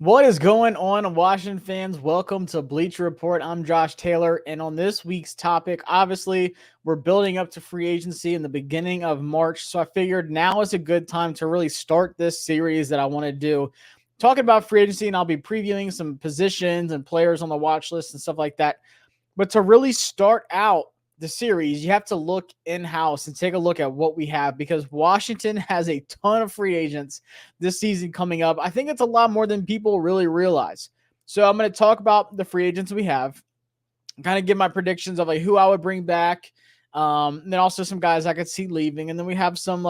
What is going on, Washington fans? Welcome to Bleacher Report. I'm Josh Taylor, and on this week's topic, obviously, we're building up to free agency in the beginning of March, so I figured now is a good time to really start this series that I want to do, talking about free agency, and I'll be previewing some positions and players on the watch list and stuff like that. But to really start out the series, you have to look in-house and take a look at what we have because Washington has a ton of free agents this season coming up. I think it's a lot more than people really realize. So I'm going to talk about the free agents we have, kind of give my predictions of like who I would bring back. And then also some guys I could see leaving. And then we have some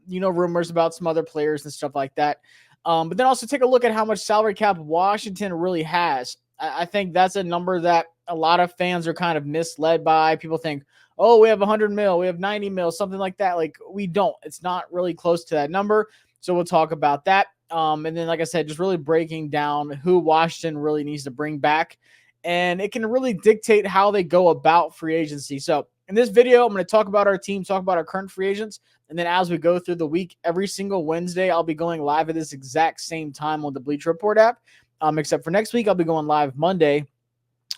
rumors about some other players and stuff like that. But then also take a look at how much salary cap Washington really has. I think that's a number that a lot of fans are kind of misled by. People think, oh, we have 100 mil, we have 90 mil, something like that. Like we don't. It's not really close to that number. So we'll talk about that. And then, like I said, just really breaking down who Washington really needs to bring back. And it can really dictate how they go about free agency. So in this video, I'm going to talk about our team, talk about our current free agents. And then as we go through the week, every single Wednesday, I'll be going live at this exact same time on the Bleacher Report app. Except for next week, I'll be going live Monday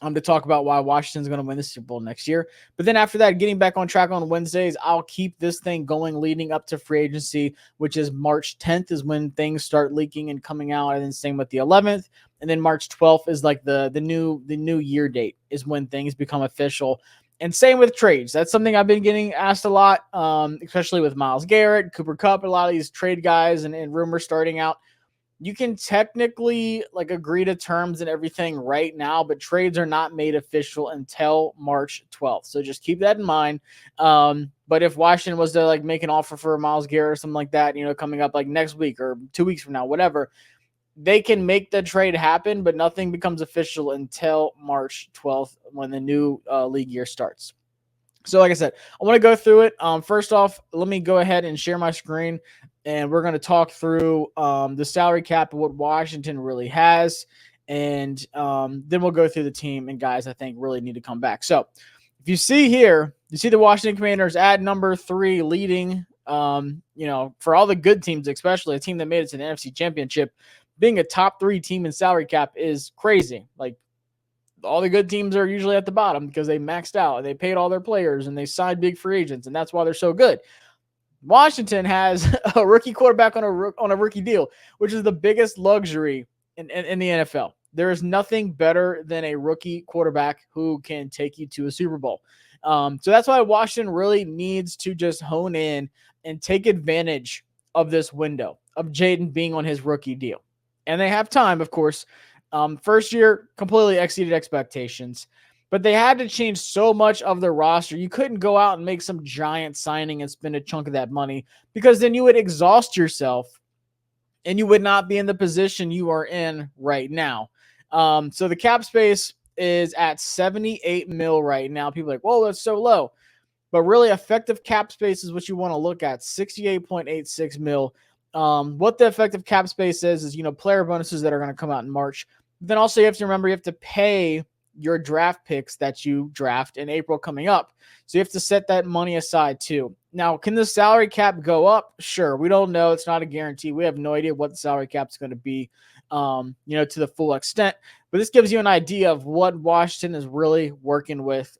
to talk about why Washington's going to win the Super Bowl next year. But then after that, getting back on track on Wednesdays, I'll keep this thing going leading up to free agency, which is March 10th is when things start leaking and coming out. And then same with the 11th. And then March 12th is like the new year date is when things become official. And same with trades. That's something I've been getting asked a lot, especially with Myles Garrett, Cooper Kupp, a lot of these trade guys and rumors starting out. You can technically like agree to terms and everything right now, but trades are not made official until March 12th. So just keep that in mind. But if Washington was to like make an offer for Myles Garrett or something like that, coming up like next week or 2 weeks from now, whatever, they can make the trade happen, but nothing becomes official until March 12th when the new league year starts. So like I said, I want to go through it. First off, let me go ahead and share my screen, and we're going to talk through the salary cap and what Washington really has. And then we'll go through the team and guys I think really need to come back. So if you see here, you see the Washington Commanders at number 3 leading, for all the good teams, especially a team that made it to the NFC Championship, being a top 3 team in salary cap is crazy. Like, all the good teams are usually at the bottom because they maxed out and they paid all their players and they signed big free agents, and that's why they're so good. Washington has a rookie quarterback on a rookie deal, which is the biggest luxury in the NFL. There is nothing better than a rookie quarterback who can take you to a Super Bowl. So that's why Washington really needs to just hone in and take advantage of this window of Jaden being on his rookie deal. And they have time, of course. First year completely exceeded expectations, but they had to change so much of their roster. You couldn't go out and make some giant signing and spend a chunk of that money because then you would exhaust yourself and you would not be in the position you are in right now. So the cap space is at 78 mil right now. People are like, whoa, that's so low. But really effective cap space is what you want to look at, 68.86 mil. What the effective cap space is, player bonuses that are going to come out in March. Then also you have to remember you have to pay your draft picks that you draft in April coming up. So you have to set that money aside too. Now, can the salary cap go up? Sure. We don't know. It's not a guarantee. We have no idea what the salary cap is going to be, to the full extent. But this gives you an idea of what Washington is really working with,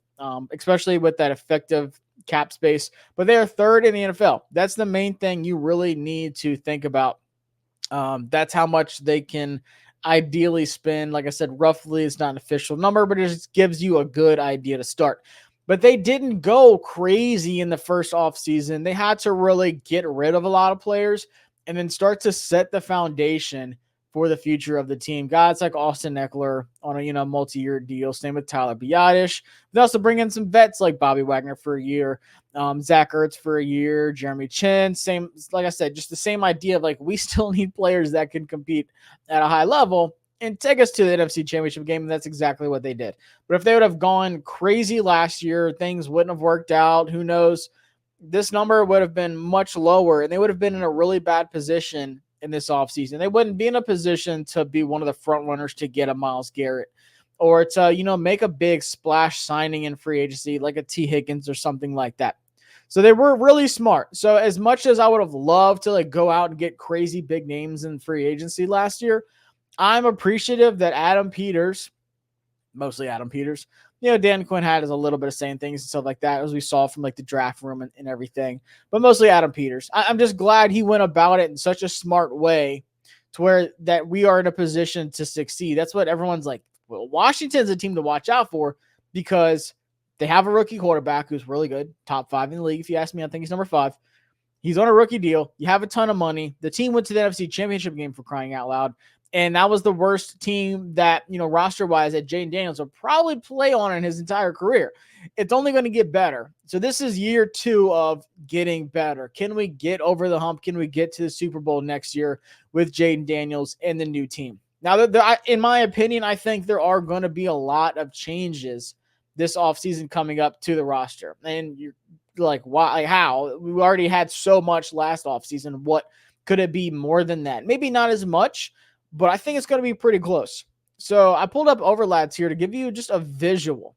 especially with that effective cap space. But they are 3rd in the NFL. That's the main thing you really need to think about. That's how much they can ideally spend. Like I said, roughly, it's not an official number, but it just gives you a good idea to start. But they didn't go crazy in the first offseason. They had to really get rid of a lot of players and then start to set the foundation for the future of the team. Guys like Austin Eckler on a multi-year deal. Same with Tyler Biadasz. They also bring in some vets like Bobby Wagner for a year, Zach Ertz for a year, Jeremy Chin. Same, like I said, just the same idea of like we still need players that can compete at a high level and take us to the NFC Championship game, and that's exactly what they did. But if they would have gone crazy last year, things wouldn't have worked out. Who knows? This number would have been much lower, and they would have been in a really bad position in this offseason. They wouldn't be in a position to be one of the front runners to get a Myles Garrett or to, make a big splash signing in free agency like a T. Higgins or something like that. So they were really smart. So as much as I would have loved to like go out and get crazy big names in free agency last year, I'm appreciative that Adam Peters, mostly Adam Peters, Dan Quinn had a little bit of saying things and stuff like that, as we saw from like the draft room and everything, but mostly Adam Peters. I'm just glad he went about it in such a smart way to where that we are in a position to succeed. That's what everyone's like, well, Washington's a team to watch out for because they have a rookie quarterback who's really good, top 5 in the league. If you ask me, I think he's number 5. He's on a rookie deal. You have a ton of money. The team went to the NFC Championship game, for crying out loud. And that was the worst team that, roster-wise that Jaden Daniels will probably play on in his entire career. It's only going to get better. So this is year 2 of getting better. Can we get over the hump? Can we get to the Super Bowl next year with Jaden Daniels and the new team? Now, in my opinion, I think there are going to be a lot of changes this offseason coming up to the roster. And you're like, why? Like, how? We already had so much last offseason. What could it be more than that? Maybe not as much, but I think it's going to be pretty close. So I pulled up Overlads here to give you just a visual.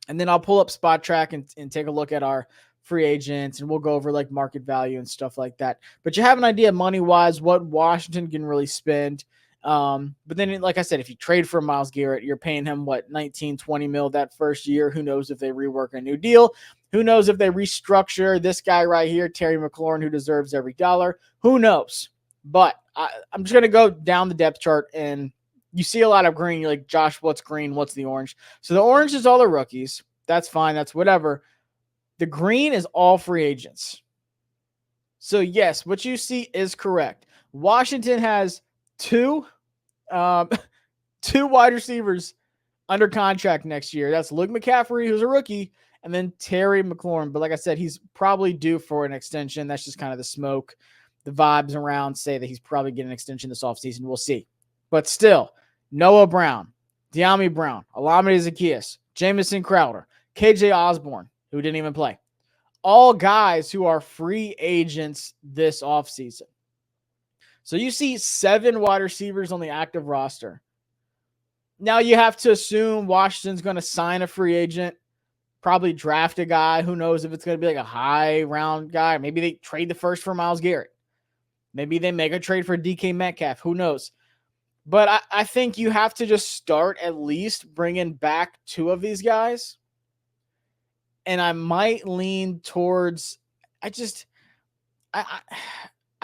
And then I'll pull up Spot Track and take a look at our free agents, and we'll go over like market value and stuff like that. But you have an idea money-wise what Washington can really spend. But then, like I said, if you trade for Myles Garrett, you're paying him, 19-20 mil that first year. Who knows if they rework a new deal? Who knows if they restructure this guy right here, Terry McLaurin, who deserves every dollar? Who knows? But I'm just going to go down the depth chart, and you see a lot of green. You're like, Josh, what's green? What's the orange? So the orange is all the rookies. That's fine. That's whatever. The green is all free agents. So, yes, what you see is correct. Washington has two wide receivers under contract next year. That's Luke McCaffrey, who's a rookie, and then Terry McLaurin. But like I said, he's probably due for an extension. That's just kind of the smoke. The vibes around say that he's probably getting an extension this offseason. We'll see. But still, Noah Brown, De'Ami Brown, Olamide Zaccheaus, Jamison Crowder, KJ Osborne, who didn't even play. All guys who are free agents this offseason. So you see 7 wide receivers on the active roster. Now you have to assume Washington's going to sign a free agent, probably draft a guy. Who knows if it's going to be like a high round guy. Maybe they trade the first for Myles Garrett. Maybe they make a trade for DK Metcalf. Who knows? But I think you have to just start at least bringing back 2 of these guys. And I might lean towards, I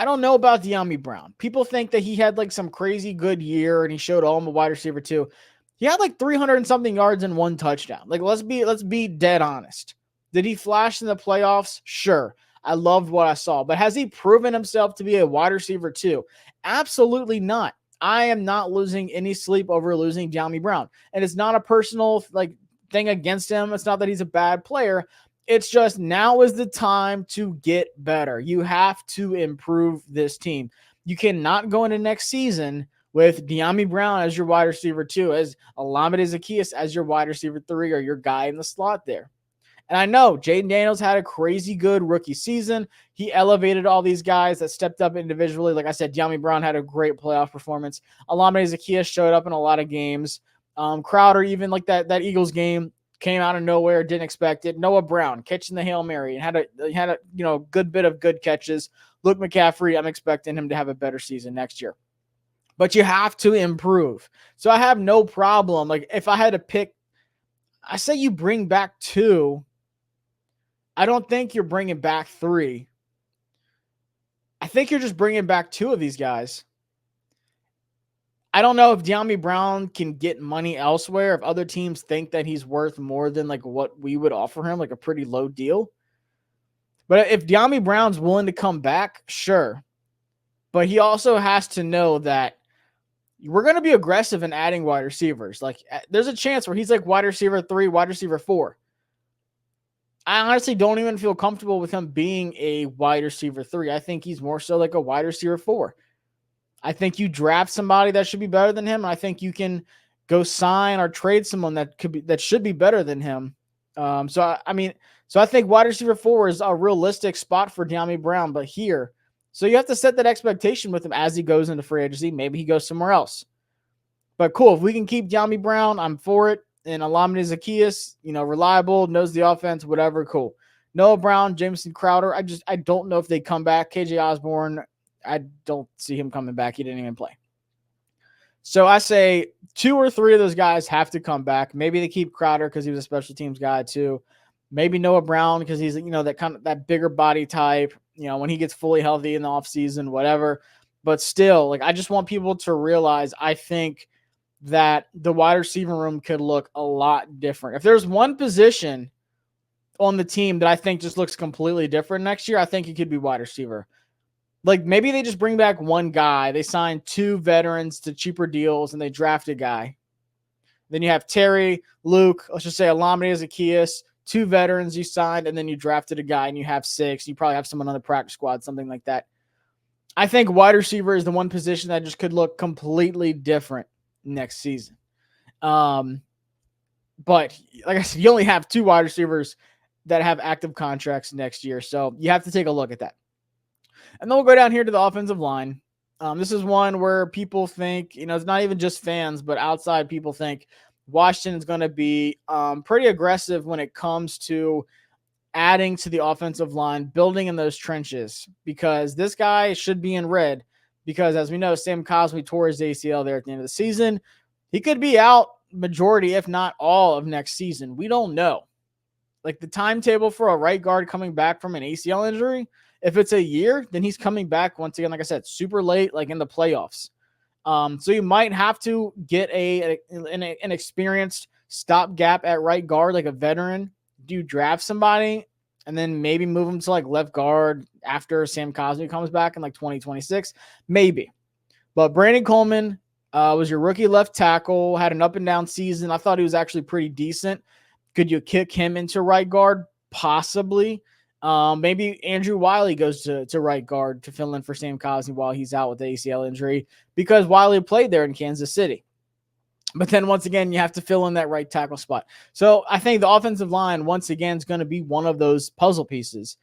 don't know about De'Ami Brown. People think that he had like some crazy good year and he showed I'm a wide receiver too. He had like 300 and something yards and 1 touchdown. Like, let's be dead honest. Did he flash in the playoffs? Sure. I loved what I saw. But has he proven himself to be a wide receiver too? Absolutely not. I am not losing any sleep over losing De'Ami Brown. And it's not a personal thing against him. It's not that he's a bad player. It's just now is the time to get better. You have to improve this team. You cannot go into next season with De'Ami Brown as your wide receiver 2, as Olamide Zaccheaus as your wide receiver 3, or your guy in the slot there. And I know Jaden Daniels had a crazy good rookie season. He elevated all these guys that stepped up individually. Like I said, De'Ami Brown had a great playoff performance. Olamide Zaccheaus showed up in a lot of games. Crowder, even like that Eagles game, came out of nowhere, didn't expect it. Noah Brown catching the Hail Mary and had a good bit of good catches. Luke McCaffrey, I'm expecting him to have a better season next year. But you have to improve. So I have no problem. Like, if I had to pick, I say you bring back 2. I don't think you're bringing back 3. I think you're just bringing back 2 of these guys. I don't know if De'Ami Brown can get money elsewhere, if other teams think that he's worth more than like what we would offer him, like a pretty low deal. But if De'Ami Brown's willing to come back, sure. But he also has to know that we're going to be aggressive in adding wide receivers. Like, there's a chance where he's like wide receiver 3, wide receiver 4. I honestly don't even feel comfortable with him being a wide receiver 3. I think he's more so like a wide receiver 4. I think you draft somebody that should be better than him. And I think you can go sign or trade someone that should be better than him. So I think wide receiver 4 is a realistic spot for De'Ami Brown, but here, so you have to set that expectation with him as he goes into free agency. Maybe he goes somewhere else. But cool, if we can keep De'Ami Brown, I'm for it. And Olamide Zaccheaus, reliable, knows the offense, whatever, cool. Noah Brown, Jamison Crowder, I don't know if they come back. KJ Osborne, I don't see him coming back. He didn't even play. So I say 2 or 3 of those guys have to come back. Maybe they keep Crowder because he was a special teams guy too. Maybe Noah Brown because he's, that kind of that bigger body type, when he gets fully healthy in the offseason, whatever. But still, like, I just want people to realize, I think that the wide receiver room could look a lot different. If there's one position on the team that I think just looks completely different next year, I think it could be wide receiver. Like, maybe they just bring back one guy. They sign 2 veterans to cheaper deals and they draft a guy. Then you have Terry, Luke, let's just say Alameda Zacchaeus, 2 veterans you signed, and then you drafted a guy and you have 6. You probably have someone on the practice squad, something like that. I think wide receiver is the one position that just could look completely different next season. But like I said, you only have 2 wide receivers that have active contracts next year. So you have to take a look at that. And then we'll go down here to the offensive line. This is one where people think, it's not even just fans, but outside people think Washington is going to be pretty aggressive when it comes to adding to the offensive line, building in those trenches, because this guy should be in red. Because as we know, Sam Cosmi tore his ACL there at the end of the season. He could be out majority, if not all, of next season. We don't know. Like, the timetable for a right guard coming back from an ACL injury, if it's a year, then he's coming back once again, like I said, super late, like in the playoffs. So you might have to get an experienced stopgap at right guard, like a veteran. Do you draft somebody and then maybe move him to like left guard after Sam Cosmi comes back in like 2026? Maybe. But Brandon Coleman was your rookie left tackle, had an up and down season. I thought he was actually pretty decent. Could you kick him into right guard? Possibly. Maybe Andrew Wiley goes to right guard to fill in for Sam Cosmi while he's out with the ACL injury, because Wiley played there in Kansas City. But then once again, you have to fill in that right tackle spot. So I think the offensive line, once again, is going to be one of those puzzle pieces.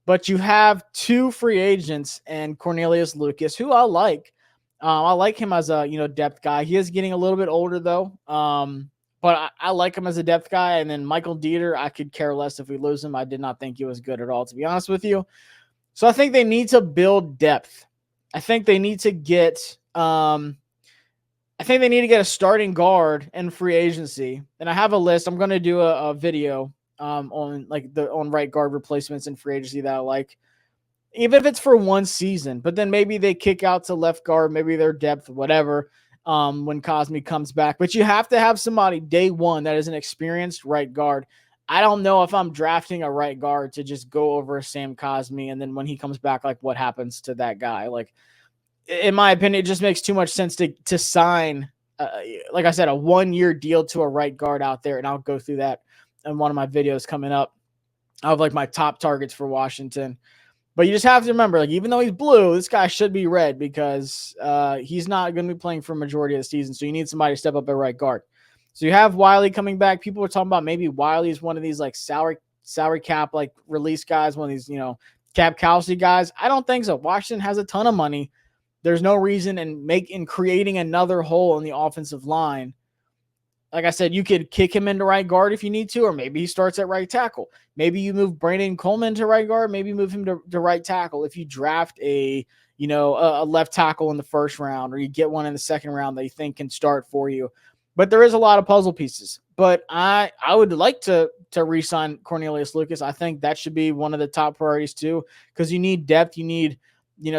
But you have 2 free agents and Cornelius Lucas, who I like. I like him as a depth guy. He is getting a little bit older though. But I like him as a depth guy. And then Michael Dieter, I could care less if we lose him. I did not think he was good at all, to be honest with you. So I think they need to build depth. I think they need to get a starting guard in free agency. And I have a list. I'm going to do a video on right guard replacements in free agency that I like, even if it's for one season. But then maybe they kick out to left guard, maybe their depth, whatever, when Cosmi comes back. But you have to have somebody day one that is an experienced right guard. I don't know if I'm drafting a right guard to just go over Sam Cosmi, and then when he comes back, like, what happens to that guy? Like, in my opinion, it just makes too much sense to sign, like I said, a 1-year deal to a right guard out there. And I'll go through that in one of my videos coming up. I have like my top targets for Washington. But you just have to remember, like, even though he's blue, this guy should be red, because he's not going to be playing for a majority of the season. So you need somebody to step up at right guard. So you have Wiley coming back. People are talking about maybe Wiley is one of these like salary cap, like release guys, one of these, cap calcy guys. I don't think so. Washington has a ton of money. There's no reason in creating another hole in the offensive line. Like I said, you could kick him into right guard if you need to, or maybe he starts at right tackle. Maybe you move Brandon Coleman to right guard. Maybe move him to right tackle if you draft a left tackle in the first round, or you get one in the second round that you think can start for you. But there is a lot of puzzle pieces. But I would like to re-sign Cornelius Lucas. I think that should be one of the top priorities too, because you need depth. You need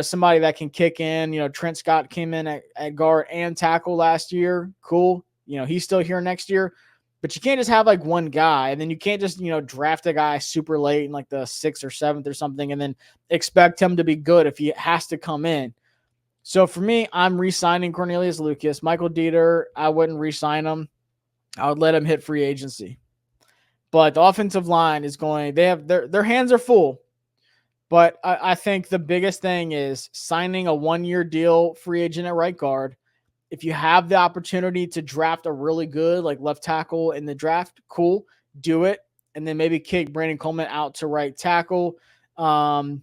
somebody that can kick in. Trent Scott came in at guard and tackle last year. Cool. He's still here next year, but you can't just have like one guy, and then you can't just, draft a guy super late in like the 6th or 7th or something and then expect him to be good if he has to come in. So for me, I'm re-signing Cornelius Lucas. Michael Dieter, I wouldn't re-sign him. I would let him hit free agency. But the offensive line is they have their hands are full. But I think the biggest thing is signing a 1-year deal free agent at right guard. If you have the opportunity to draft a really good like left tackle in the draft, cool, do it. And then maybe kick Brandon Coleman out to right tackle. And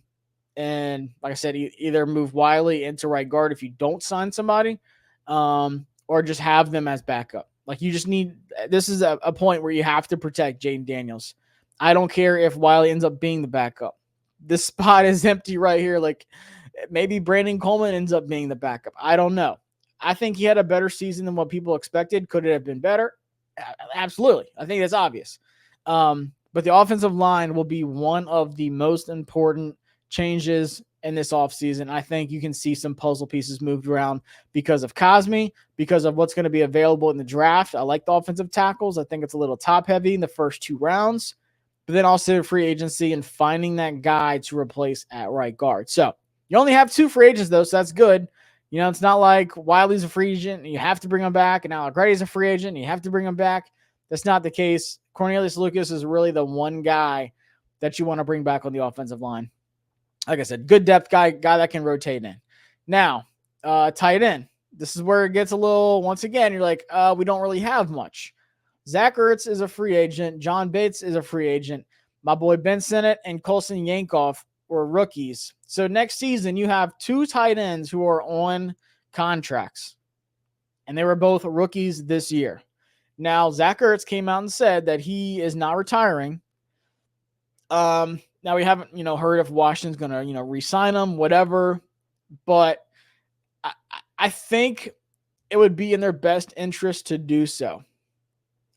like I said, either move Wiley into right guard if you don't sign somebody, or just have them as backup. Like, you just need, this is a point where you have to protect Jaden Daniels. I don't care if Wiley ends up being the backup. This spot is empty right here. Like, maybe Brandon Coleman ends up being the backup. I don't know. I think he had a better season than what people expected. Could it have been better? Absolutely. I think that's obvious. But the offensive line will be one of the most important changes in this offseason. I think you can see some puzzle pieces moved around because of Cosme, because of what's going to be available in the draft. I like the offensive tackles. I think it's a little top heavy in the first 2 rounds, but then also free agency and finding that guy to replace at right guard. So you only have 2 free agents, though, so that's good. You know, it's not like Wiley's a free agent and you have to bring him back, and Alec Ready's a free agent and you have to bring him back. That's not the case. Cornelius Lucas is really the one guy that you want to bring back on the offensive line. Like I said, good depth guy that can rotate in. Now, tight end. This is where it gets a little, once again, you're like, we don't really have much. Zach Ertz is a free agent. John Bates is a free agent. My boy Ben Sinnott and Colson Yankoff were rookies. So next season, you have 2 tight ends who are on contracts. And they were both rookies this year. Now, Zach Ertz came out and said that he is not retiring. Now we haven't, heard if Washington's going to, re-sign him, whatever. But I think it would be in their best interest to do so.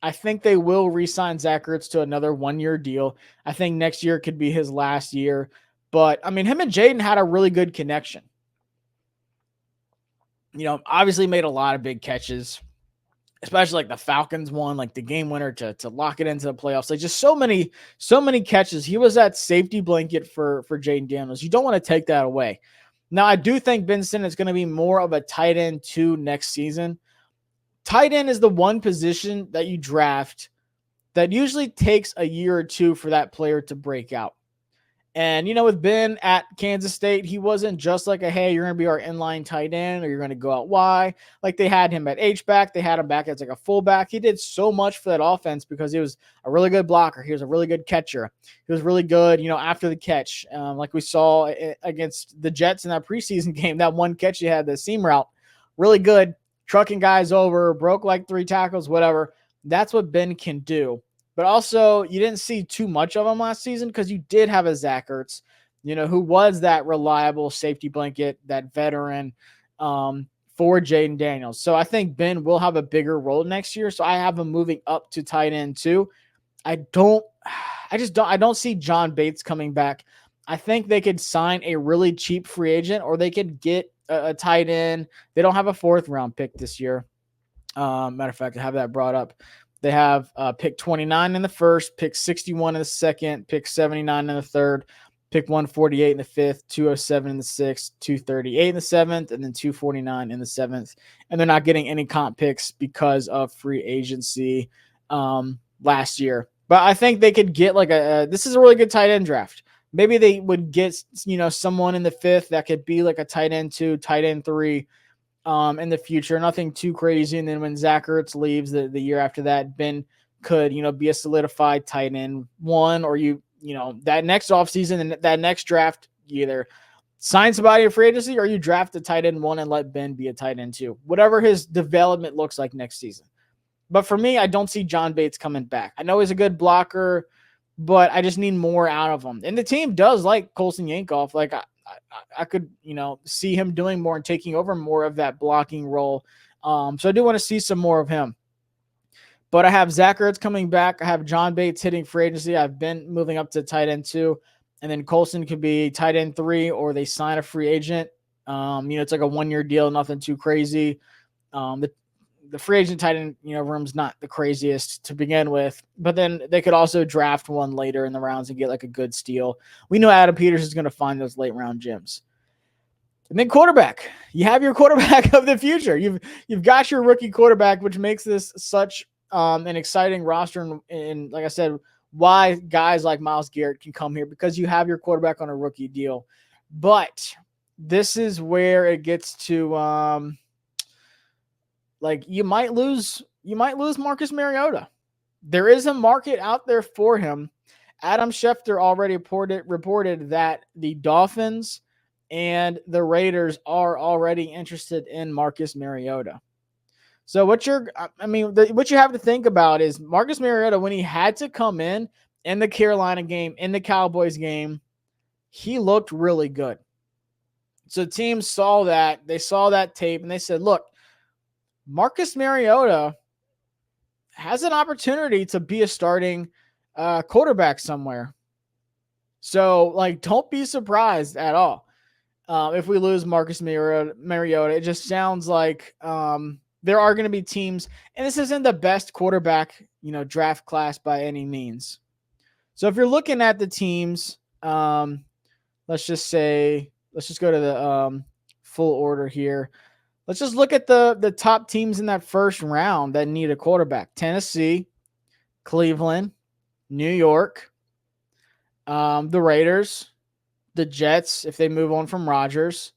I think they will re-sign Zach Ertz to another 1-year deal. I think next year could be his last year. But, I mean, him and Jaden had a really good connection. Obviously made a lot of big catches, especially like the Falcons one, like the game winner to lock it into the playoffs. Like just so many catches. He was that safety blanket for Jaden Daniels. You don't want to take that away. Now, I do think Ben Sinnott is going to be more of a tight end 2 next season. Tight end is the one position that you draft that usually takes a year or 2 for that player to break out. And, with Ben at Kansas State, he wasn't just like hey, you're going to be our inline tight end or you're going to go out wide. Like they had him at H-back. They had him back as like a fullback. He did so much for that offense because he was a really good blocker. He was a really good catcher. He was really good, after the catch. Like we saw against the Jets in that preseason game, that one catch he had, the seam route, really good. Trucking guys over, broke like 3 tackles, whatever. That's what Ben can do. But also, you didn't see too much of him last season because you did have a Zach Ertz, who was that reliable safety blanket, that veteran for Jaden Daniels. So I think Ben will have a bigger role next year. So I have him moving up to tight end 2. I don't see John Bates coming back. I think they could sign a really cheap free agent or they could get a tight end. They don't have a 4th round pick this year. Matter of fact, I have that brought up. They have pick 29 in the first, pick 61 in the second, pick 79 in the third, pick 148 in the fifth, 207 in the sixth, 238 in the seventh, and then 249 in the seventh. And they're not getting any comp picks because of free agency last year. But I think they could get this is a really good tight end draft. Maybe they would get, someone in the 5th that could be like a tight end 2, tight end 3. In the future, nothing too crazy. And then when Zach Ertz leaves the year after that, Ben could, be a solidified tight end 1, or that next offseason and that next draft, you either sign somebody in free agency or you draft a tight end 1 and let Ben be a tight end 2, whatever his development looks like next season. But for me, I don't see John Bates coming back. I know he's a good blocker, but I just need more out of him. And the team does like Colson Yankoff. Like I could, see him doing more and taking over more of that blocking role. So I do want to see some more of him. But I have Zach Ertz coming back. I have John Bates hitting free agency. I've been moving up to tight end 2. And then Colson could be tight end 3, or they sign a free agent. It's like a 1-year deal, nothing too crazy. The free agent tight end, room's not the craziest to begin with, but then they could also draft one later in the rounds and get like a good steal. We know Adam Peters is going to find those late round gems. And then quarterback, you have your quarterback of the future. You've got your rookie quarterback, which makes this such an exciting roster. And like I said, why guys like Myles Garrett can come here, because you have your quarterback on a rookie deal. But this is where it gets to, you might lose Marcus Mariota. There is a market out there for him. Adam Schefter already reported that the Dolphins and the Raiders are already interested in Marcus Mariota. So what you have to think about is Marcus Mariota, when he had to come in the Carolina game, in the Cowboys game, he looked really good. So teams saw that. They saw that tape and they said, look, Marcus Mariota has an opportunity to be a starting quarterback somewhere. So, like, don't be surprised at all if we lose Marcus Mariota. It just sounds like there are going to be teams, and this isn't the best quarterback, draft class by any means. So if you're looking at the teams, let's just go to the full order here. Let's just look at the top teams in that first round that need a quarterback: Tennessee, Cleveland, New York, the Raiders, the Jets, if they move on from Rodgers.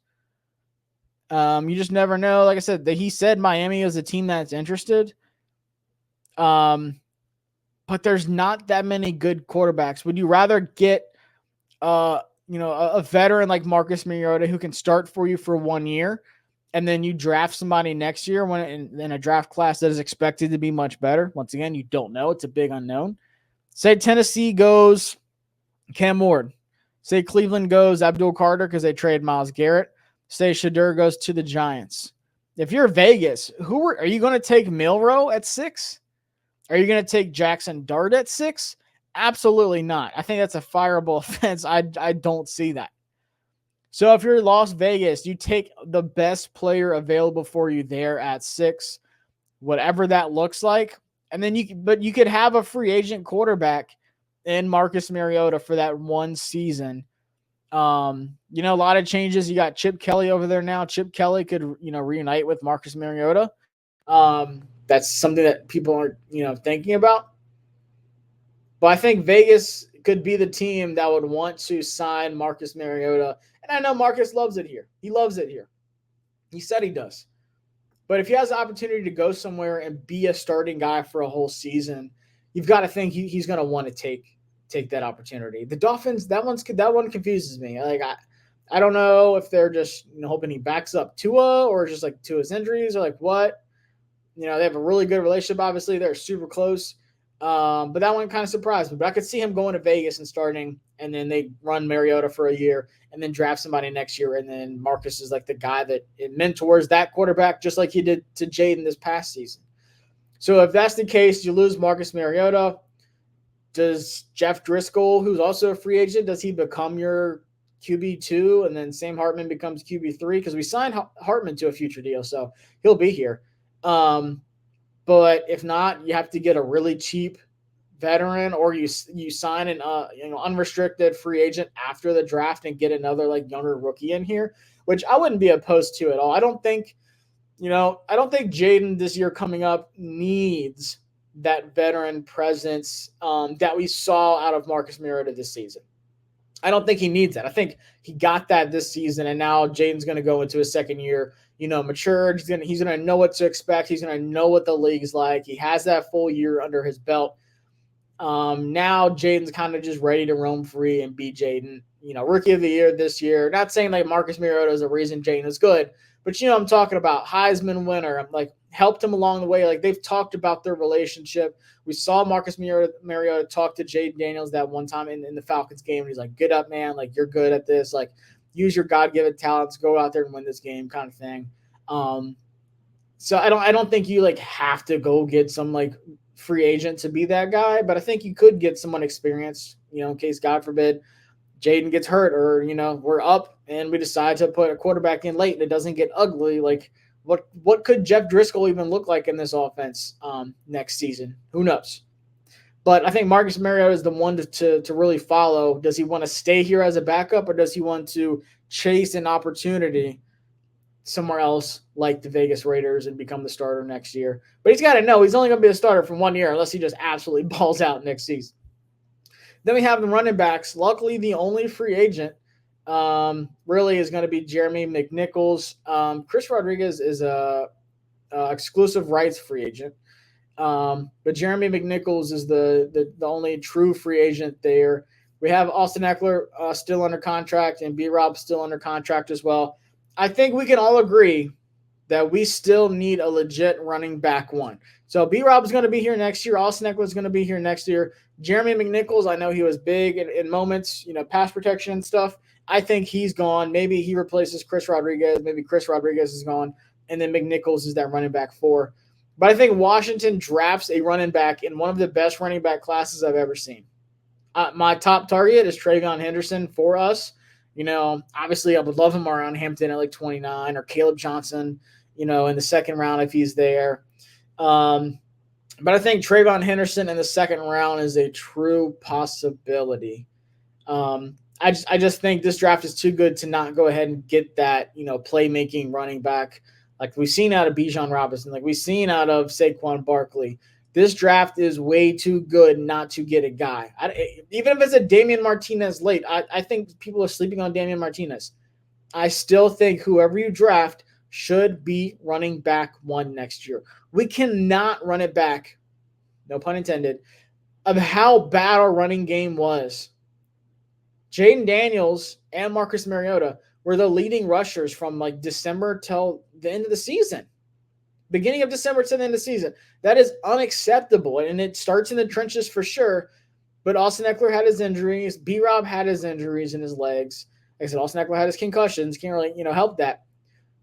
You just never know. Like I said, he said Miami is a team that's interested. But there's not that many good quarterbacks. Would you rather get a veteran like Marcus Mariota who can start for you for 1 year, and then you draft somebody next year in a draft class that is expected to be much better? Once again, you don't know. It's a big unknown. Say Tennessee goes Cam Ward. Say Cleveland goes Abdul Carter because they trade Myles Garrett. Say Shadur goes to the Giants. If you're Vegas, are you going to take Milroe at 6? Are you going to take Jackson Dart at 6? Absolutely not. I think that's a fireable offense. I don't see that. So if you're Las Vegas, you take the best player available for you there at 6, whatever that looks like. And then you could have a free agent quarterback in Marcus Mariota for that one season. A lot of changes. You got Chip Kelly over there now. Chip Kelly could, reunite with Marcus Mariota. That's something that people aren't, thinking about. But I think Vegas could be the team that would want to sign Marcus Mariota. And I know Marcus loves it here. He loves it here. He said he does. But if he has the opportunity to go somewhere and be a starting guy for a whole season, you've got to think he's going to want to take that opportunity. The Dolphins, that one confuses me. Like I don't know if they're just hoping he backs up Tua or just like Tua's injuries or like what. They have a really good relationship. Obviously, they're super close. But that one kind of surprised me. But I could see him going to Vegas and starting, and then they run Mariota for a year, and then draft somebody next year, and then Marcus is like the guy that it mentors that quarterback, just like he did to Jaden this past season. So if that's the case, you lose Marcus Mariota. Does Jeff Driscoll, who's also a free agent, does he become your QB2, and then Sam Hartman becomes QB3? Because we signed Hartman to a future deal, so he'll be here. But if not, you have to get a really cheap veteran, or you sign an unrestricted free agent after the draft and get another like younger rookie in here, which I wouldn't be opposed to at all. I don't think Jaden this year coming up needs that veteran presence that we saw out of Marcus Mariota this season. I don't think he needs that. I think he got that this season, and now Jaden's going to go into his second year, matured. He's going to know what to expect. He's going to know what the league's like. He has that full year under his belt. Now Jaden's kind of just ready to roam free and be Jaden, rookie of the year this year. Not saying like Marcus Mariota is the reason Jaden is good, but I'm talking about Heisman winner. I'm like helped him along the way. Like they've talked about their relationship. We saw Marcus Mariota talk to Jaden Daniels that one time in the Falcons game. And he's like, "Get up, man. Like you're good at this. Like use your God-given talents, go out there and win this game," kind of thing. So I don't think you like have to go get some like free agent to be that guy, but I think you could get someone experienced, in case God forbid Jaden gets hurt or, we're up and we decide to put a quarterback in late and it doesn't get ugly. Like what could Jeff Driscoll even look like in this offense next season? Who knows? But I think Marcus Mariota is the one to really follow. Does he want to stay here as a backup, or does he want to chase an opportunity somewhere else like the Vegas Raiders and become the starter next year? But he's got to know he's only going to be a starter for 1 year unless he just absolutely balls out next season. Then we have the running backs. Luckily, the only free agent really is going to be Jeremy McNichols. Chris Rodriguez is a exclusive rights free agent. But Jeremy McNichols is the only true free agent there. We have Austin Eckler still under contract, and B-Rob still under contract as well. I think we can all agree that we still need a legit running back one. So B-Rob is going to be here next year. Austin Eckler is going to be here next year. Jeremy McNichols, I know he was big in moments, pass protection and stuff. I think he's gone. Maybe he replaces Chris Rodriguez. Maybe Chris Rodriguez is gone. and then McNichols is that running back 4. But I think Washington drafts a running back in one of the best running back classes I've ever seen. My top target is Travion Henderson for us. Obviously, I would love him around Hampton at like 29, or Caleb Johnson, in the second round if he's there. But I think Travion Henderson in the second round is a true possibility. I just think this draft is too good to not go ahead and get that, playmaking running back like we've seen out of Bijan Robinson, like we've seen out of Saquon Barkley. This draft is way too good not to get a guy. Even if it's a Damian Martinez late, I think people are sleeping on Damian Martinez. I still think whoever you draft should be running back 1 next year. We cannot run it back, no pun intended, of how bad our running game was. Jaden Daniels and Marcus Mariota were the leading rushers from like December till the end of the season. Beginning of December to the end of the season. That is unacceptable, and it starts in the trenches for sure. But Austin Eckler had his injuries. B-Rob had his injuries in his legs. Like I said, Austin Eckler had his concussions. Can't really, help that.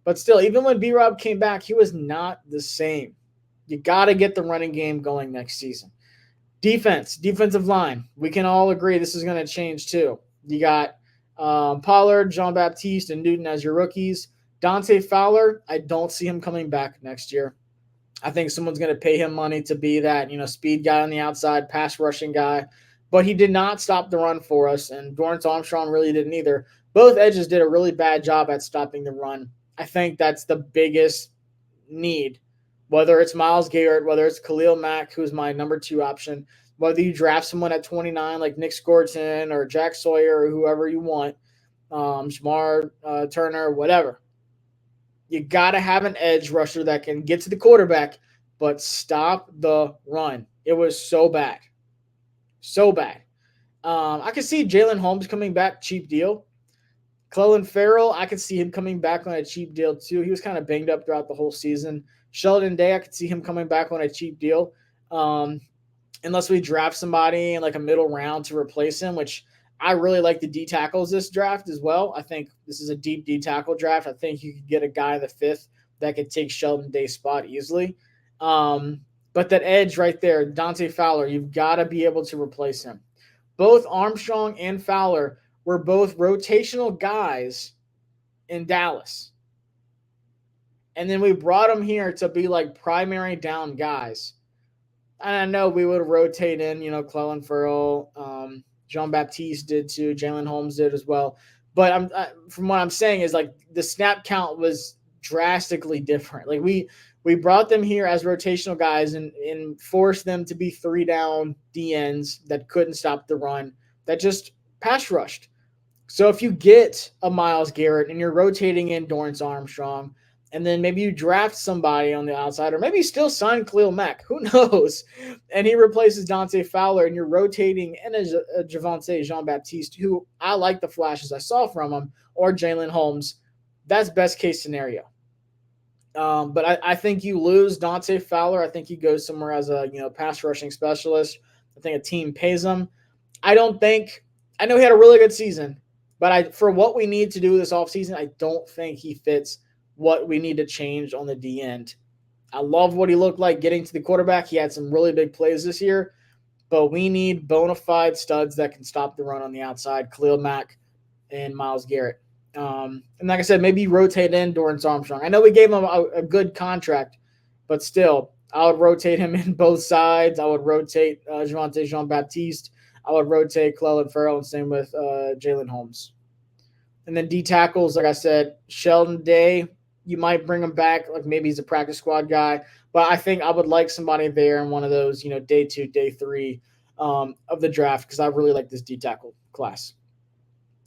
But still, even when B-Rob came back, he was not the same. You got to get the running game going next season. Defensive line. We can all agree this is going to change too. You got Pollard, Jean-Baptiste, and Newton as your rookies. Dante Fowler, I don't see him coming back next year. I think someone's going to pay him money to be that, speed guy on the outside, pass rushing guy. But he did not stop the run for us, and Dorrance Armstrong really didn't either. Both edges did a really bad job at stopping the run. I think that's the biggest need, whether it's Myles Garrett, whether it's Khalil Mack, who's my number 2 option, whether you draft someone at 29 like Nick Scorton or Jack Sawyer or whoever you want, Shamar Turner, whatever. You got to have an edge rusher that can get to the quarterback but stop the run. It was so bad. So bad. I could see Jalen Holmes coming back, cheap deal. Clelin Ferrell, I could see him coming back on a cheap deal too. He was kind of banged up throughout the whole season. Sheldon Day, I could see him coming back on a cheap deal. Unless we draft somebody in like a middle round to replace him, which I really like the D tackles this draft as well. I think this is a deep D tackle draft. I think you could get a guy in the 5th that could take Sheldon Day's spot easily. But that edge right there, Dante Fowler, you've got to be able to replace him. Both Armstrong and Fowler were both rotational guys in Dallas. And then we brought them here to be like primary down guys. And I know we would rotate in, Clelin Ferrell, Jean-Baptiste did too, Jalen Holmes did as well. But from what I'm saying is like the snap count was drastically different. Like we brought them here as rotational guys and forced them to be 3-down DNs that couldn't stop the run, that just pass rushed. So if you get a Myles Garrett and you're rotating in Dorrance Armstrong, and then maybe you draft somebody on the outside, or maybe you still sign Khalil Mack, who knows? And he replaces Dante Fowler, and you're rotating in a Javonte Jean-Baptiste, who I like the flashes I saw from him, or Jalen Holmes. That's best case scenario. But I think you lose Dante Fowler. I think he goes somewhere as a pass rushing specialist. I think a team pays him. I know he had a really good season, but for what we need to do this offseason, I don't think he fits what we need to change on the D end. I love what he looked like getting to the quarterback. He had some really big plays this year, but we need bona fide studs that can stop the run on the outside, Khalil Mack and Myles Garrett. And like I said, maybe rotate in Dorrance Armstrong. I know we gave him a good contract, but still, I would rotate him in both sides. I would rotate Javonte Jean-Baptiste. I would rotate Clelin Ferrell, and same with Jalen Holmes. And then D tackles, like I said, Sheldon Day, you might bring him back, like maybe he's a practice squad guy. But I think I would like somebody there in one of those, day 2, day 3 of the draft, because I really like this D tackle class.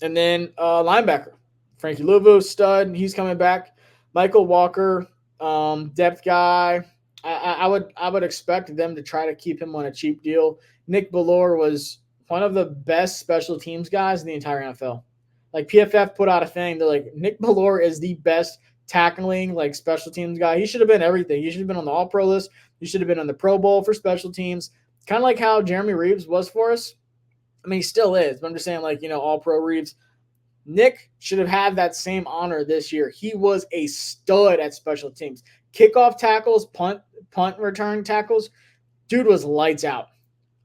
And then linebacker, Frankie Louvu, stud, he's coming back. Michael Walker, depth guy. I would expect them to try to keep him on a cheap deal. Nick Bellore was one of the best special teams guys in the entire NFL. Like PFF put out a thing, they're like, Nick Bellore is the best tackling, like special teams guy. He should have been everything. He should have been on the All-Pro list. He should have been on the Pro Bowl for special teams. Kind of like how Jeremy Reeves was for us. I mean, he still is, but I'm just saying, like, All-Pro Reeves. Nick should have had that same honor this year. He was a stud at special teams. Kickoff tackles, punt return tackles, dude was lights out.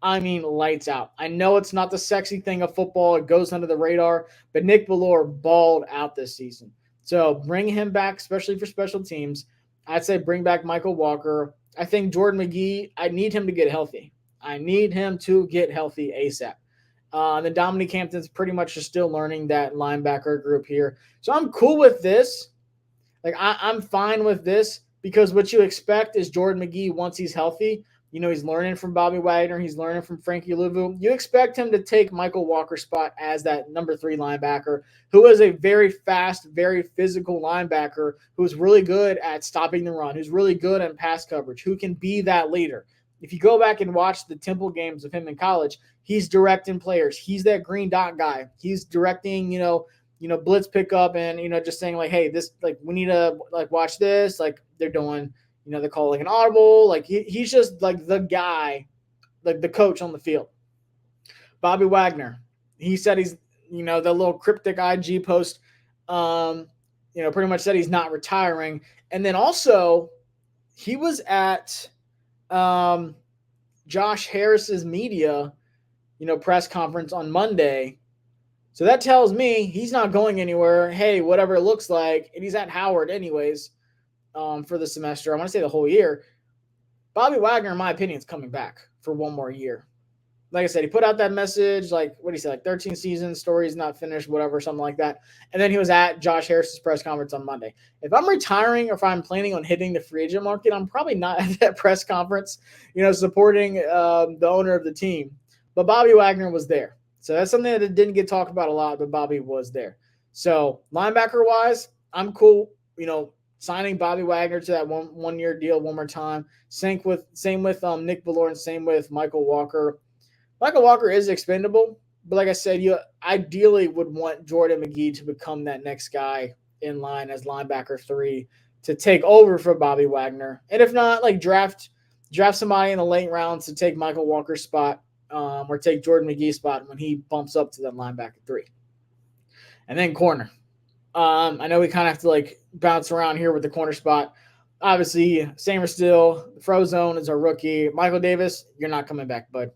I mean, lights out. I know it's not the sexy thing of football. It goes under the radar, but Nick Ballore balled out this season. So bring him back, especially for special teams. I'd say bring back Michael Walker. I think Jordan McGee, I need him to get healthy. I need him to get healthy ASAP. And then Dominique Hampton's pretty much just still learning that linebacker group here. So I'm cool with this. Like I'm fine with this because what you expect is Jordan McGee once he's healthy. He's learning from Bobby Wagner. He's learning from Frankie Louvu. You expect him to take Michael Walker's spot as that number 3 linebacker, who is a very fast, very physical linebacker who's really good at stopping the run, who's really good at pass coverage, who can be that leader. If you go back and watch the Temple games of him in college, he's directing players. He's that green dot guy. He's directing, blitz pickup and, just saying like, hey, this, like, we need to like watch this. Like they're doing, they call like an audible. Like he's just like the guy, like the coach on the field. Bobby Wagner, he said he's, the little cryptic IG post, pretty much said he's not retiring. And then also he was at Josh Harris's media, press conference on Monday. So that tells me he's not going anywhere. Hey, whatever it looks like. And he's at Howard anyways for the semester. I want to say the whole year. Bobby Wagner, in my opinion, is coming back for one more year. Like I said, he put out that message, like, what did he say, like 13 seasons, story's not finished, whatever, something like that. And then he was at Josh Harris's press conference on Monday. If I'm retiring or if I'm planning on hitting the free agent market, I'm probably not at that press conference, supporting the owner of the team. But Bobby Wagner was there. So that's something that didn't get talked about a lot, but Bobby was there. So linebacker-wise, I'm cool, signing Bobby Wagner to that one-year deal one more time. Same with Nick Ballore and same with Michael Walker. Michael Walker is expendable, but like I said, you ideally would want Jordan McGee to become that next guy in line as linebacker 3 to take over for Bobby Wagner. And if not, like draft somebody in the late rounds to take Michael Walker's spot or take Jordan McGee's spot when he bumps up to that linebacker 3. And then corner. I know we kind of have to like bounce around here with the corner spot. Obviously, same or still. Frozone is our rookie. Michael Davis, you're not coming back, bud.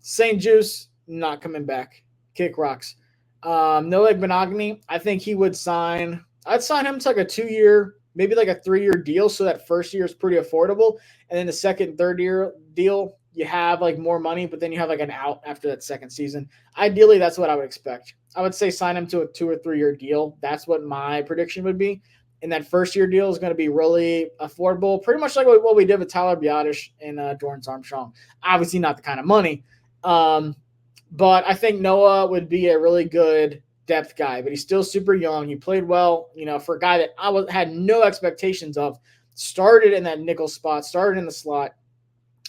St. Juice, not coming back. Kick rocks. No Leg Monogamy, I think he would sign. I'd sign him to like a 2-year, maybe like a 3-year deal. So that first year is pretty affordable. And then the second, third year deal, you have like more money, but then you have like an out after that second season. Ideally, that's what I would expect. I would say sign him to a 2 or 3 year deal. That's what my prediction would be. And that first year deal is going to be really affordable, pretty much like what we did with Tyler Biotish and Dorrance Armstrong. Obviously not the kind of money. But I think Noah would be a really good depth guy, but he's still super young. He played well, for a guy that I had no expectations of. Started in that nickel spot, started in the slot,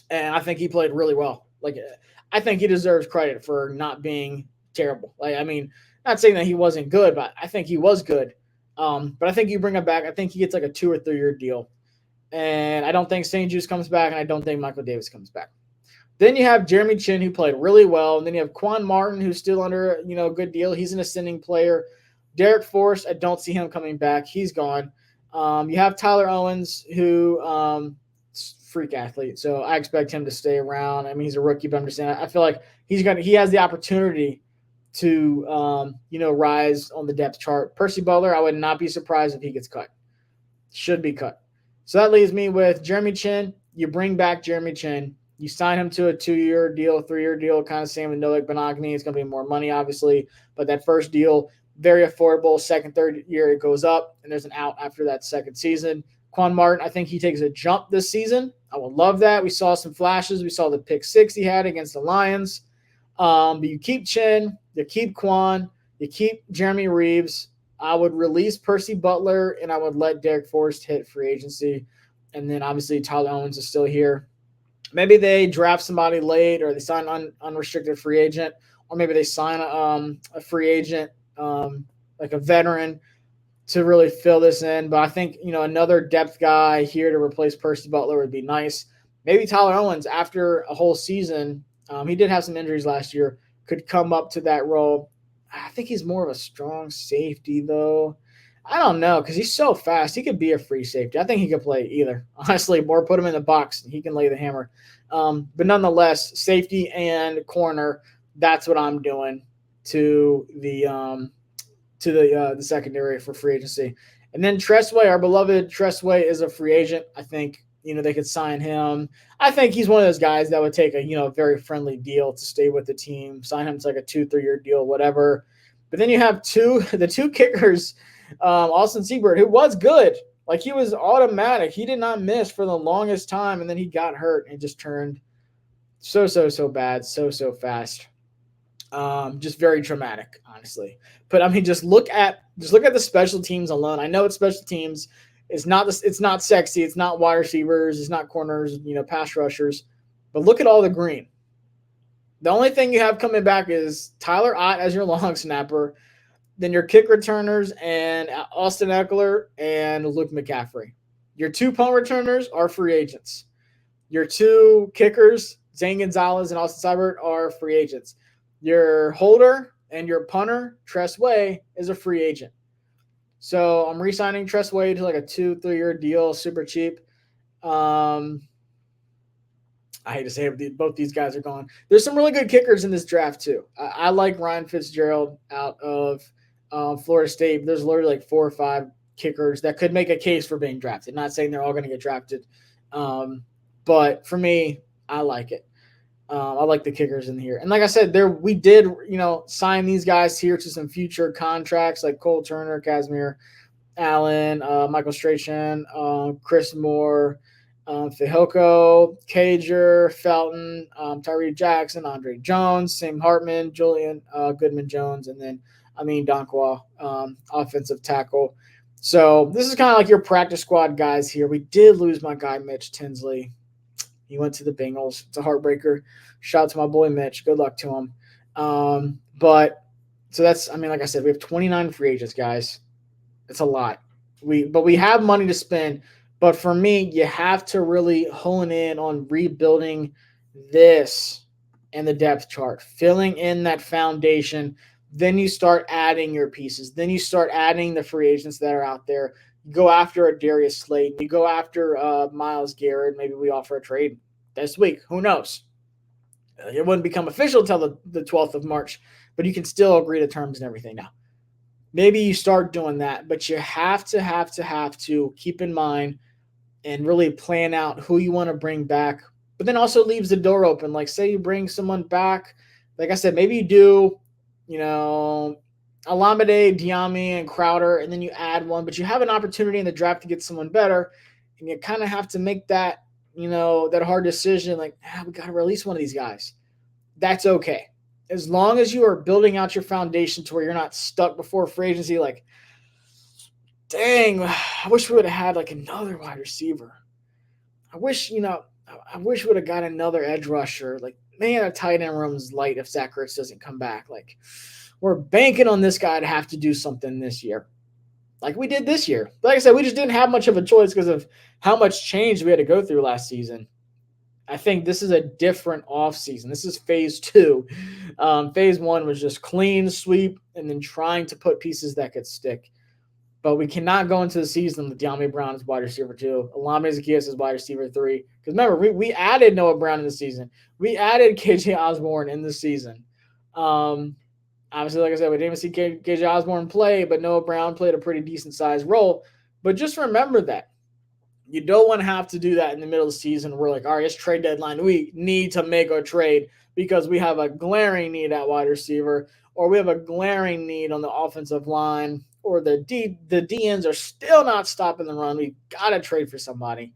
and I think he played really well. Like, I think he deserves credit for not being terrible. Like, I mean, not saying that he wasn't good, but I think he was good. But I think you bring him back. I think he gets like a 2 or 3 year deal. And I don't think St. Juice comes back, and I don't think Michael Davis comes back. Then you have Jeremy Chin, who played really well. And then you have Quan Martin, who's still under, a good deal. He's an ascending player. Derek Forrest, I don't see him coming back. He's gone. You have Tyler Owens, who freak athlete. So I expect him to stay around. I mean, he's a rookie, but I'm just saying, I feel like he has the opportunity to, rise on the depth chart. Percy Butler, I would not be surprised if he gets cut. Should be cut. So that leaves me with Jeremy Chin. You bring back Jeremy Chin. You sign him to a 2-year deal, 3-year deal, kind of same with Noah Benogany. It's going to be more money, obviously. But that first deal, very affordable. Second, third year, it goes up, and there's an out after that second season. Quan Martin, I think he takes a jump this season. I would love that. We saw some flashes. We saw the pick 6 he had against the Lions. But you keep Chin, you keep Quan, you keep Jeremy Reeves. I would release Percy Butler, and I would let Derek Forrest hit free agency. And then, obviously, Tyler Owens is still here. Maybe they draft somebody late, or they sign unrestricted free agent, or maybe they sign a free agent, like a veteran, to really fill this in. But I think, another depth guy here to replace Percy Butler would be nice. Maybe Tyler Owens, after a whole season, he did have some injuries last year, could come up to that role. I think he's more of a strong safety, though. I don't know because he's so fast. He could be a free safety. I think he could play either, honestly, or put him in the box. He can lay the hammer. But nonetheless, safety and corner, that's what I'm doing to the secondary for free agency. And then Tressway, our beloved Tressway, is a free agent. I think they could sign him. I think he's one of those guys that would take a very friendly deal to stay with the team, sign him to like a 2-3 year deal, whatever. But then you have the two kickers, Austin Seabird, who was good. Like he was automatic. He did not miss for the longest time, and then he got hurt and just turned so bad, so fast. Just very traumatic, honestly. But I mean, just look at the special teams alone. I know it's special teams. It's not sexy. It's not wide receivers. It's not corners. Pass rushers. But look at all the green. The only thing you have coming back is Tyler Ott as your long snapper, then your kick returners and Austin Eckler and Luke McCaffrey. Your 2 punt returners are free agents. Your 2 kickers, Zane Gonzalez and Austin Seibert, are free agents. Your holder and your punter, Tress Way, is a free agent. So I'm re-signing Tress Way to like a 2-3 year deal, super cheap. I hate to say it, both these guys are gone. There's some really good kickers in this draft too. I like Ryan Fitzgerald out of Florida State. There's literally like 4 or 5 kickers that could make a case for being drafted. Not saying they're all going to get drafted, but for me, I like it. I like the kickers in here. And like I said, we did, sign these guys here to some future contracts like Cole Turner, Casimir Allen, Michael Strachan, Chris Moore, Fehoko, Cager, Felton, Tyree Jackson, Andre Jones, Sam Hartman, Julian Goodman Jones, and then Donkwa, offensive tackle. So this is kind of like your practice squad guys here. We did lose my guy, Mitch Tinsley. He went to the Bengals. It's a heartbreaker. Shout out to my boy Mitch. Good luck to him. But so that's, like I said, we have 29 free agents, guys. It's a lot. But we have money to spend. But for me, you have to really hone in on rebuilding this and the depth chart, filling in that foundation. Then you start adding your pieces. Then you start adding the free agents that are out there. You go after a Darius Slayton. You go after Myles Garrett. Maybe we offer a trade this week. Who knows? It wouldn't become official until the 12th of March, but you can still agree to terms and everything now. Maybe you start doing that, but you have to keep in mind and really plan out who you want to bring back, but then also leaves the door open. Like say you bring someone back, like I said, maybe you do, Alameda, Diami, and Crowder, and then you add one, but you have an opportunity in the draft to get someone better, and you kind of have to make that, that hard decision, like, we got to release one of these guys. That's okay. As long as you are building out your foundation to where you're not stuck before free agency, like, dang, I wish we would have had like another wide receiver. I wish we would have got another edge rusher. Like, man, a tight end room's light if Zach Ertz doesn't come back. Like, we're banking on this guy to have to do something this year, like we did this year. But like I said, we just didn't have much of a choice because of how much change we had to go through last season. I think this is a different offseason. This is phase 2. Phase 1 was just clean sweep and then trying to put pieces that could stick. But we cannot go into the season with De'Ami Brown as wide receiver 2, Alame Zaccheaus as wide receiver 3. Because remember, we added Noah Brown in the season. We added KJ Osborne in the season. Obviously, like I said, we didn't even see KJ Osborne play, but Noah Brown played a pretty decent-sized role. But just remember that. You don't want to have to do that in the middle of the season. We're like, all right, it's trade deadline. We need to make a trade because we have a glaring need at wide receiver, or we have a glaring need on the offensive line, or the DNs are still not stopping the run. We got to trade for somebody.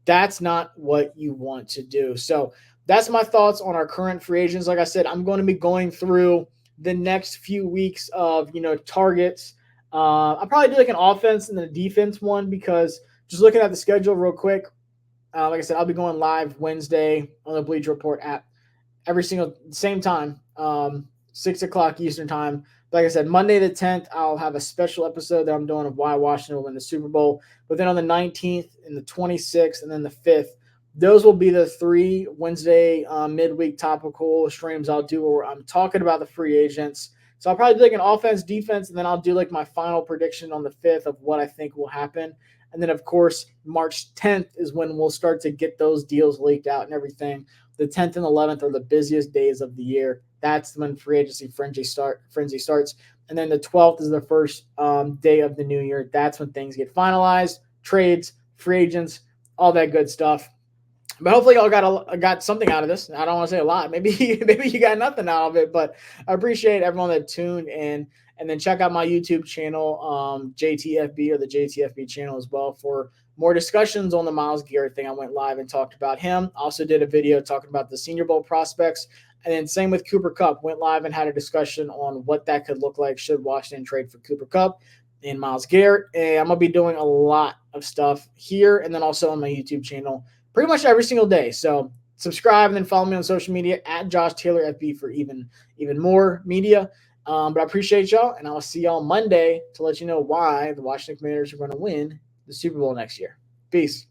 That's not what you want to do. So that's my thoughts on our current free agents. Like I said, I'm going to be going through the next few weeks of, targets. I'll probably do like an offense and then a defense one because just looking at the schedule real quick, like I said, I'll be going live Wednesday on the Bleacher Report app every same time, 6 o'clock Eastern time. Like I said, Monday the 10th, I'll have a special episode that I'm doing of why Washington will win the Super Bowl. But then on the 19th and the 26th and then the 5th, those will be the 3 Wednesday midweek topical streams I'll do where I'm talking about the free agents, So I'll probably do like an offense, defense, and then I'll do like my final prediction on the 5th of what I think will happen. And then, of course, March 10th is when we'll start to get those deals leaked out and everything. The 10th and 11th are the busiest days of the year. That's when free agency frenzy starts. And then the 12th is the first day of the new year. That's when things get finalized, trades, free agents, all that good stuff. But hopefully y'all got something out of this. I don't want to say a lot. Maybe you got nothing out of it, but I appreciate everyone that tuned in. And then check out my YouTube channel, JTFB, or the JTFB channel as well, for more discussions on the Myles Garrett thing. I went live and talked about him. Also did a video talking about the Senior Bowl prospects. And then same with Cooper Kupp. Went live and had a discussion on what that could look like should Washington trade for Cooper Kupp and Myles Garrett. And I'm going to be doing a lot of stuff here and then also on my YouTube channel pretty much every single day. So subscribe and then follow me on social media at Josh Taylor FB for even more media. But I appreciate y'all, and I'll see y'all Monday to let you know why the Washington Commanders are going to win the Super Bowl next year. Peace.